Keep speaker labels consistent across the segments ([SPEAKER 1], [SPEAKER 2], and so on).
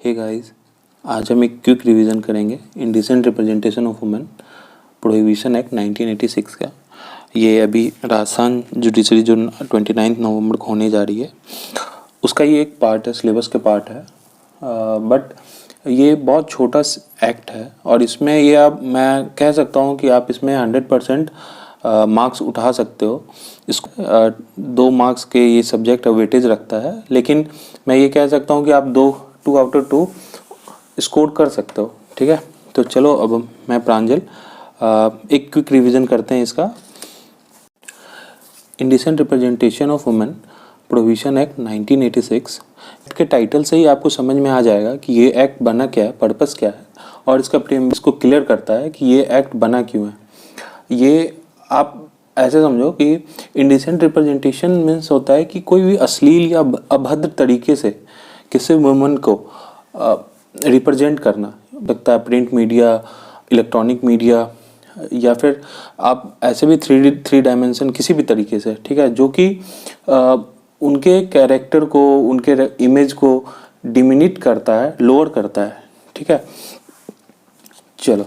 [SPEAKER 1] Hey guys, आज हम एक क्विक रिवीजन करेंगे indecent representation of women prohibition act 1986 का। ये अभी राजस्थान जुडिशरी जो 29 नवंबर को होने जा रही है, उसका ये एक पार्ट है, सिलेबस के पार्ट है। बट ये बहुत छोटा एक्ट है और इसमें ये मैं कह सकता हूँ कि आप इसमें 100% मार्क्स उठा सकते हो। इसको 2 मार्क्स के ये सब्जेक्ट वेटेज रखता है, लेकिन मैं ये कह सकता हूँ कि आप 2 आउट ऑफ 2 स्कोर कर सकते हो। ठीक है, तो चलो अब मैं प्रांजल एक क्विक रिवीजन करते हैं इसका। Indecent representation of women prohibition act 1986 के टाइटल से ही आपको समझ में आ जाएगा कि ये एक्ट बना क्या है, पर्पस क्या है, और इसका प्रीमिस को क्लियर करता है कि ये एक्ट बना क्यों है। ये आप ऐसे समझो कि इंडिसेंट रिप्रेजेंटेशन मीन्स होता है कि कोई भी अश्लील या अभद्र तरीके से किसी वुमन को रिप्रेजेंट करना, लगता है प्रिंट मीडिया, इलेक्ट्रॉनिक मीडिया, या फिर आप ऐसे भी थ्री डायमेंशन किसी भी तरीके से, ठीक है, जो कि उनके कैरेक्टर को, उनके इमेज को डिमिनिट करता है, लोअर करता है। ठीक है, चलो,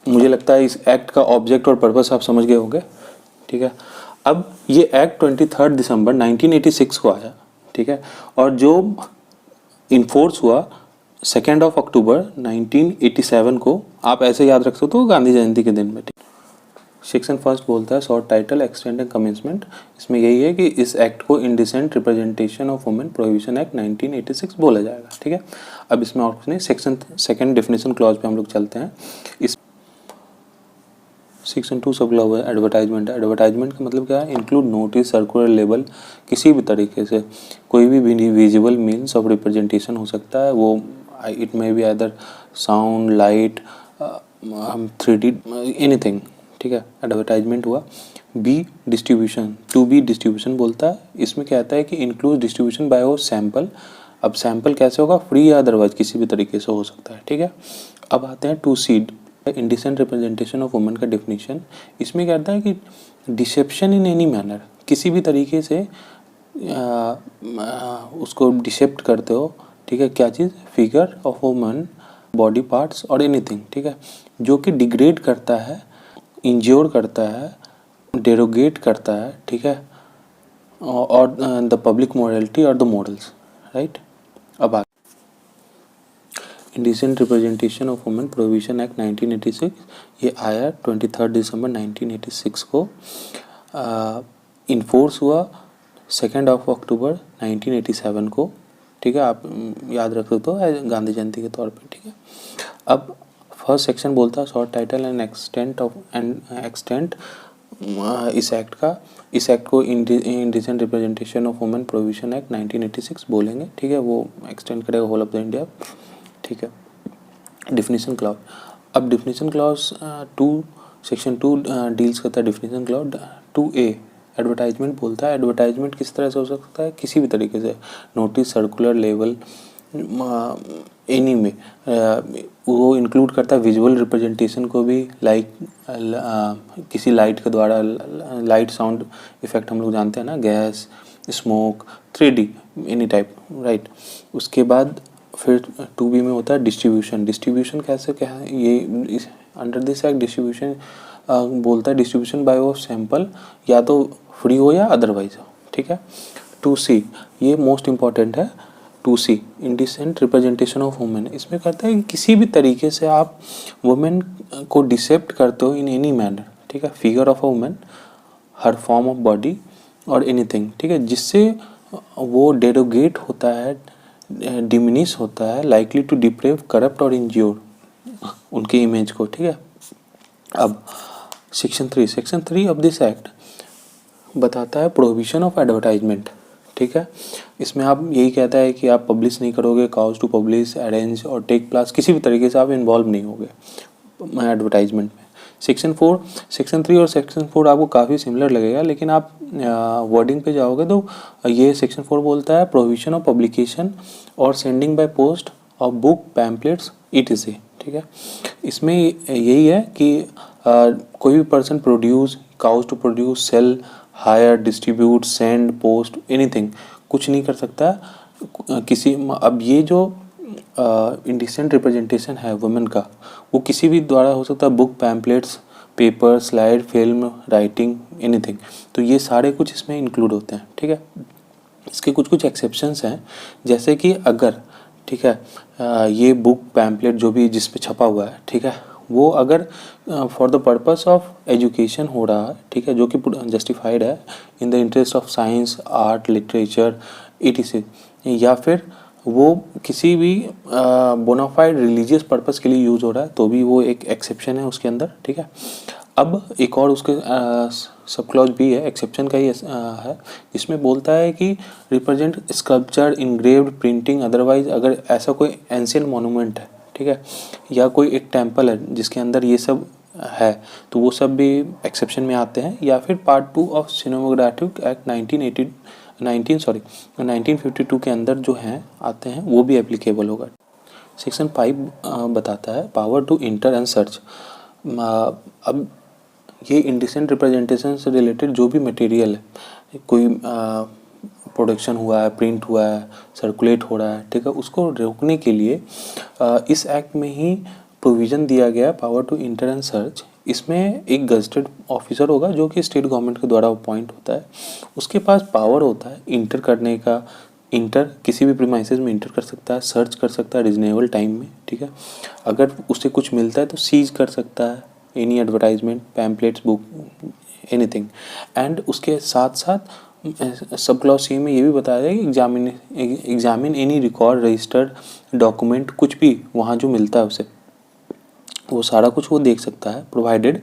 [SPEAKER 1] मुझे लगता है इस एक्ट का ऑब्जेक्ट और पर्पस आप समझ गए होंगे। ठीक है, अब ये एक्ट 23 दिसंबर 1986 को आया। ठीक है, और जो इन्फोर्स हुआ 2 अक्टूबर 1987 को। आप ऐसे याद रख सकते हो, गांधी जयंती के दिन में। सेक्शन फर्स्ट बोलता है short title, extend and commencement. इसमें यही है कि इस एक्ट को indecent representation of women prohibition act 1986 बोला जाएगा। ठीक है, अब इसमें और कुछ नहीं, सेक्शन सेकंड डेफिनेशन क्लॉज पे हम लोग चलते हैं। इस सेक्शन 2 सब क्लॉज है एडवर्टाइजमेंट। एडवर्टाइजमेंट का मतलब क्या है? इंक्लूड नोटिस, सर्कुलर, लेबल, किसी भी तरीके से कोई भी विजिबल मीन्स ऑफ रिप्रेजेंटेशन हो सकता है। वो it may be other sound, light, 3D, anything. ठीक है, एडवर्टाइजमेंट हुआ। B distribution, to be distribution बोलता है। इसमें क्या आता है कि इंक्लूड डिस्ट्रीब्यूशन बाय ओ सैंपल। अब सैंपल कैसे होगा? फ्री या अदरवाइज किसी भी तरीके से हो सकता है। ठीक है, अब आते हैं 2C indecent representation of women का डेफिनेशन। इसमें क्या आता है कि डिसेप्शन इन एनी मैनर, किसी भी तरीके से उसको डिसेप्ट करते हो। ठीक है, क्या चीज़? Figure of woman, body parts और एनीथिंग। ठीक है, जो कि डिग्रेड करता है, इंज्योर करता है, डेरोगेट करता है। ठीक है, और द पब्लिक मोरालिटी और द मॉरल्स। राइट, अब indecent representation of women prohibition act 1986 ये आया 23 दिसंबर 1986 को। इन्फोर्स हुआ 2 अक्टूबर 1987 को। ठीक है, आप याद रख सकते हो गांधी जयंती के तौर पे। ठीक है, अब फर्स्ट सेक्शन बोलता है शॉर्ट टाइटल एंड एक्सटेंट इस एक्ट का। इस एक्ट को indecent representation of women prohibition act 1986 बोलेंगे। ठीक है, वो एक्सटेंड करेगा होल ऑफ द इंडिया। ठीक है, डिफिनीशन क्लॉज। अब डिफिनीशन क्लॉज 2 सेक्शन 2 डील्स करता है डिफिनीशन क्लॉज 2A। एडवर्टाइजमेंट बोलता है, एडवर्टाइजमेंट किस तरह से हो सकता है? किसी भी तरीके से, नोटिस, सर्कुलर, लेबल, एनी में। वो इंक्लूड करता है विजुअल रिप्रेजेंटेशन को भी, लाइक किसी लाइट के द्वारा, लाइट साउंड इफेक्ट हम लोग जानते हैं ना, gas, smoke, 3D, any type. Right, उसके बाद फिर 2B में होता है डिस्ट्रीब्यूशन। डिस्ट्रीब्यूशन कैसे, क्या है ये? अंडर दिस एक्ट डिस्ट्रीब्यूशन बोलता है डिस्ट्रीब्यूशन बाय ऑफ सैंपल, या तो फ्री हो या अदरवाइज हो। ठीक है, 2C ये मोस्ट इम्पॉर्टेंट है। 2C indecent representation of women. इसमें कहता है कि किसी भी तरीके से आप वुमेन को डिसेप्ट करते हो इन एनी मैनर। ठीक है, figure of a women, her form of body और एनीथिंग। ठीक है, जिससे वो डेरोगेट होता है, डिमिनिश होता है, लाइकली टू डिप्रेव, करप्ट और इंज्योर उनकी इमेज को। ठीक है, अब सेक्शन 3 ऑफ दिस एक्ट बताता है प्रोहिबिशन ऑफ एडवर्टाइजमेंट। ठीक है, इसमें आप यही कहता है कि आप पब्लिश नहीं करोगे, काउज टू पब्लिश, अरेंज और टेक प्लेस, किसी भी तरीके से आप इन्वॉल्व नहीं होगे एडवर्टाइजमेंट में। सेक्शन 3 और सेक्शन 4 आपको काफ़ी सिमिलर लगेगा, लेकिन आप वर्डिंग पे जाओगे तो ये सेक्शन 4 बोलता है prohibition of publication or sending by post of book, pamphlets, etc। ठीक है, इसमें यही है कि कोई भी person produce, causes to produce, sell, hire, distribute, send, post, anything कुछ नहीं कर सकता किसी। अब ये जो इंडिसेंट रिप्रेजेंटेशन है वुमेन का, वो किसी भी द्वारा हो सकता है, book, pamphlets, paper, slide, film, writing, anything. तो ये सारे कुछ इसमें इंक्लूड होते हैं, ठीक है। इसके कुछ कुछ एक्सेप्शंस हैं, जैसे कि अगर, ठीक है, ये बुक, पैम्पलेट जो भी जिस पे छपा हुआ है, ठीक है, वो अगर for the purpose of education हो रहा है, ठीक है, जो कि जस्टिफाइड है in the interest of science, art, literature, etc, या फिर वो किसी भी बोनाफाइड रिलीजियस पर्पस के लिए यूज़ हो रहा है, तो भी वो एक एक्सेप्शन है उसके अंदर, ठीक है। अब एक और उसके सब क्लॉज भी है, एक्सेप्शन का ही है, इसमें बोलता है कि represent sculpture, engraved, printing, otherwise अगर ऐसा कोई एंशियंट मोनूमेंट है, ठीक है, या कोई एक टेम्पल है जिसके अंदर ये सब है, तो वो सब भी एक्सेप्शन में आते हैं। या फिर पार्ट 2 ऑफ सिनेमोग्राफिक एक्ट 1952 के अंदर जो हैं आते हैं, वो भी एप्लीकेबल होगा। सेक्शन 5 बताता है power to enter and search. अब ये इंडिसेंट रिप्रेजेंटेशन से रिलेटेड जो भी मटेरियल है, कोई प्रोडक्शन हुआ है, प्रिंट हुआ है, सर्कुलेट हो रहा है, ठीक है, उसको रोकने के लिए इस एक्ट में ही प्रोविज़न दिया गया power to enter and search. इसमें एक गजटेड ऑफिसर होगा जो कि स्टेट गवर्नमेंट के द्वारा अपॉइंट होता है, उसके पास पावर होता है इंटर करने का, इंटर किसी भी प्रीमाइसेस में इंटर कर सकता है, सर्च कर सकता है रीजनेबल टाइम में, ठीक है, अगर उससे कुछ मिलता है तो सीज कर सकता है, any advertisement, pamphlets, book, anything. And उसके साथ साथ सब क्लॉज सी में ये भी बताया है कि examine any record, registered document, कुछ भी वहाँ जो मिलता है उसे, वो सारा कुछ वो देख सकता है, प्रोवाइडेड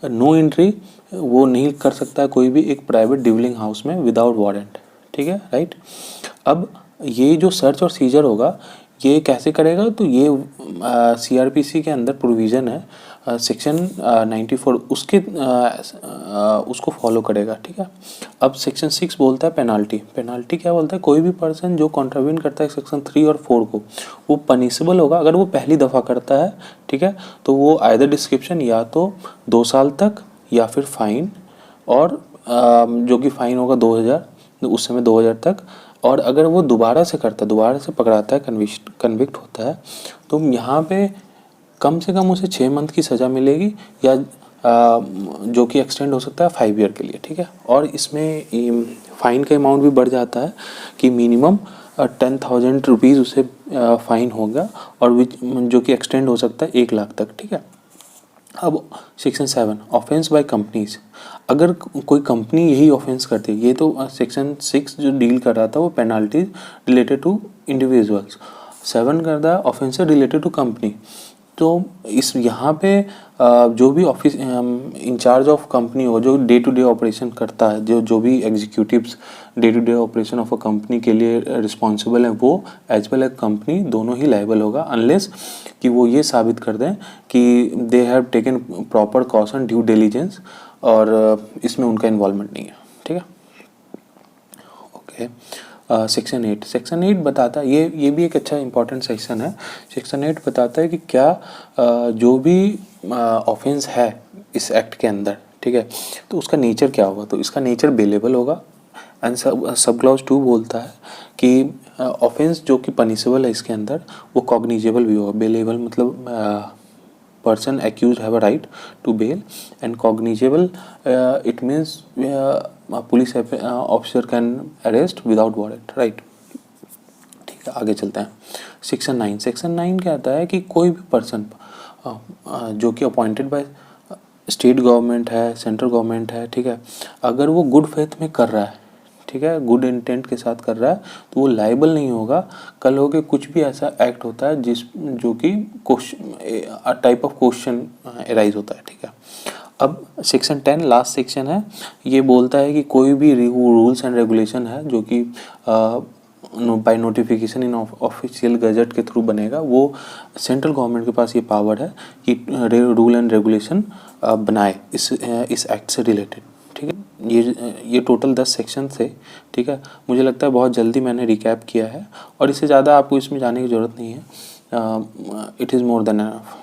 [SPEAKER 1] नो एंट्री वो नहीं कर सकता है कोई भी एक प्राइवेट डिविलिंग हाउस में विदाउट वारंट, ठीक है, राइट। अब ये जो सर्च और सीजर होगा ये कैसे करेगा, तो ये CRPC के अंदर प्रोविज़न है सेक्शन 94 उसके उसको फॉलो करेगा, ठीक है। अब सेक्शन 6 बोलता है पेनाल्टी। पेनाल्टी क्या बोलता है, कोई भी पर्सन जो कॉन्ट्राविन करता है सेक्शन 3 और 4 को, वो पनिशेबल होगा अगर वो पहली दफ़ा करता है, ठीक है, तो वो आइदर डिस्क्रिप्शन या तो 2 साल तक या फिर फाइन, और जो कि फ़ाइन होगा 2000, उस समय 2000 तक। और अगर वो दोबारा से करता है, दोबारा से पकड़ाता है, कन्विक्ट होता है, तो यहाँ पे कम से कम उसे 6 मंथ की सज़ा मिलेगी, या जो कि एक्सटेंड हो सकता है 5 ईयर के लिए, ठीक है। और इसमें फ़ाइन का अमाउंट भी बढ़ जाता है कि मिनिमम 10,000 रुपीज़ उसे फ़ाइन होगा, और जो कि एक्सटेंड हो सकता है 1 लाख तक, ठीक है। अब सेक्शन 7 ऑफेंस बाय कंपनीज, अगर कोई कंपनी यही ऑफेंस करती है, ये तो सेक्शन 6 जो डील कर रहा था वो पेनाल्टीज रिलेटेड टू इंडिविजुअल्स, 7 कर रहा है ऑफेंस रिलेटेड टू कंपनी। तो इस यहाँ पे जो भी ऑफिस इंचार्ज ऑफ कंपनी हो, जो डे टू डे ऑपरेशन करता है, जो भी executives day to day operation of a company के लिए रिस्पॉन्सिबल है, वो एज वेल एज कंपनी दोनों ही लायबल होगा, अनलेस कि वो ये साबित कर दें कि they have taken proper caution due diligence, और इसमें उनका इन्वॉल्वमेंट नहीं है, ठीक है, ओके। सेक्शन 8 बताता है, ये भी एक अच्छा इंपॉर्टेंट सेक्शन है। सेक्शन 8 बताता है कि क्या जो भी ऑफेंस है इस एक्ट के अंदर, ठीक है, तो उसका नेचर क्या होगा, तो इसका नेचर बेलेबल होगा। एंड सब क्लॉज 2 बोलता है कि ऑफेंस जो कि पनिशेबल है इसके अंदर, वो कॉग्निजेबल भी होगा। बेलेबल मतलब person accused have a right to bail, and cognizable it means a police officer can arrest without warrant, right। ठीक है, आगे चलते हैं। सेक्शन 9 क्या आता है कि कोई भी पर्सन जो कि अपॉइंटेड बाय स्टेट गवर्नमेंट है, सेंट्रल गवर्नमेंट है, ठीक है, अगर वो गुड फेथ में कर रहा है, ठीक है, गुड इंटेंट के साथ कर रहा है, तो वो लाइबल नहीं होगा। कल हो के कुछ भी ऐसा एक्ट होता है जो कि question type of question arise होता है, ठीक है। अब सेक्शन 10 लास्ट सेक्शन है, ये बोलता है कि कोई भी रूल्स एंड रेगुलेशन है जो कि by notification in official gazette के थ्रू बनेगा, वो सेंट्रल गवर्नमेंट के पास ये पावर है कि रूल एंड रेगुलेशन बनाए इस एक्ट से रिलेटेड, ठीक है। ये टोटल 10 सेक्शन थे, ठीक है। मुझे लगता है बहुत जल्दी मैंने रिकैप किया है, और इससे ज़्यादा आपको इसमें जाने की ज़रूरत नहीं है। It is more than enough.